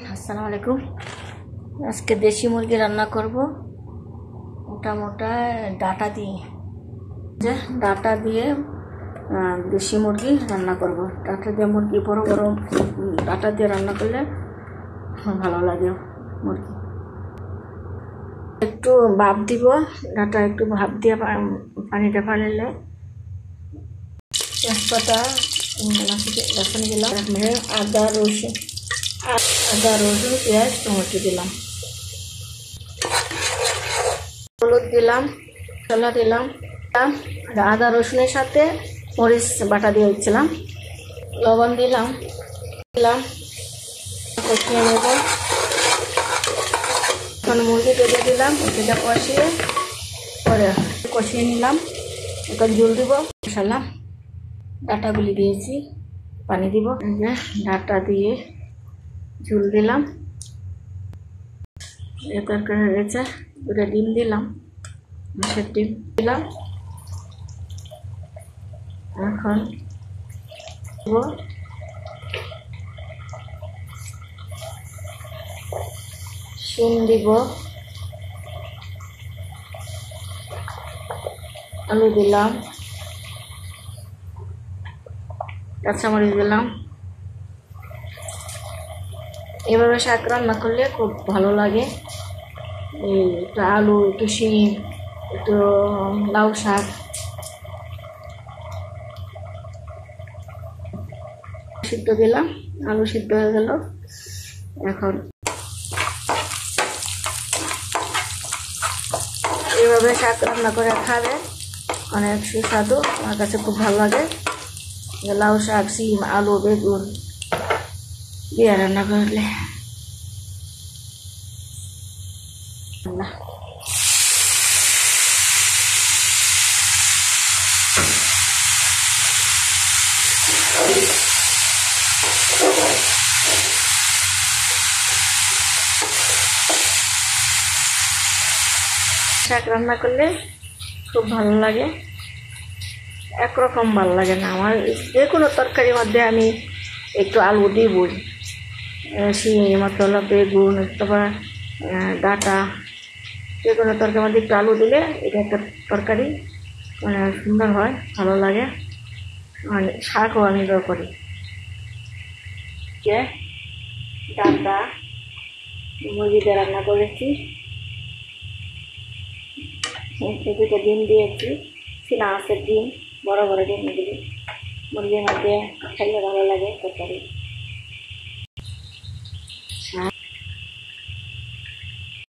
আসসালামু আলাইকুম। আজকে দেশি মুরগি রান্না করব মোটা মোটা ডাটা দিয়ে। ডাটা দিয়ে দেশি মুরগি রান্না করব। ডাটা দিয়ে মুরগি বড় বড় ডাটা দিয়ে রান্না করলে ভালো লাগে মুরগি। একটু ভাপ দিব, ডাটা একটু ভাপ দিয়ে পানিটা ফাটালে তেজপাতা রসুন দিলাম, আদা রসুন পেঁয়াজ টমেটো দিলাম, হলুদ দিলাম, মশলা দিলাম, আদা রসুনের সাথে মরিচ বাটা দিয়ে দিচ্ছিলাম, লবণ দিলাম, কষিয়ে নেব। এখন মুরগি বেঁধে দিলাম, মুরগিটা কষিয়ে নিলাম। এখন ঝোল দিব, মশলা ডাটাগুলি দিয়েছি, পানি দিব, ডাটা দিয়ে ঝোল দিলাম। তরকারি হয়েছে, দুটো ডিম দিলাম, মাছের ডিম দিলাম। এখন শিম দিব, আলু দিলাম, কাঁচামরিচ দিলাম। এভাবে শাক রান্না করলে খুব ভালো লাগে। একটু আলু, একটু শিম, একটু লাউ শাক, সিদ্ধ দিলাম, আলু সিদ্ধ হয়ে গেল। এখন এইভাবে শাক রান্না করে খাবে, অনেক সুস্বাদু। আমার কাছে খুব ভালো লাগে। লাউ শাক, শিম, আলু, বেগুন দিয়ে রান্না করলে শাক রান্না করলে খুব ভালো লাগে। একরকম ভালো লাগে না আমার। যে কোনো তরকারির মধ্যে আমি একটু আলু দিবই, শিম, মশলা, বেগুন, তারপর ডাটা, যে কোনো তরকারির মধ্যে একটু আলু দিলে এটা একটা তরকারি সুন্দর হয়, ভালো লাগে। শাকও আমি বের করি। ডাটা মুরগিতে রান্না করেছি, দুটো ডিম দিয়েছি, চীনা মাছের ডিম, বড় বড় ডিম, এগুলি মুরগির মধ্যে খাইলে ভালো লাগে তরকারি।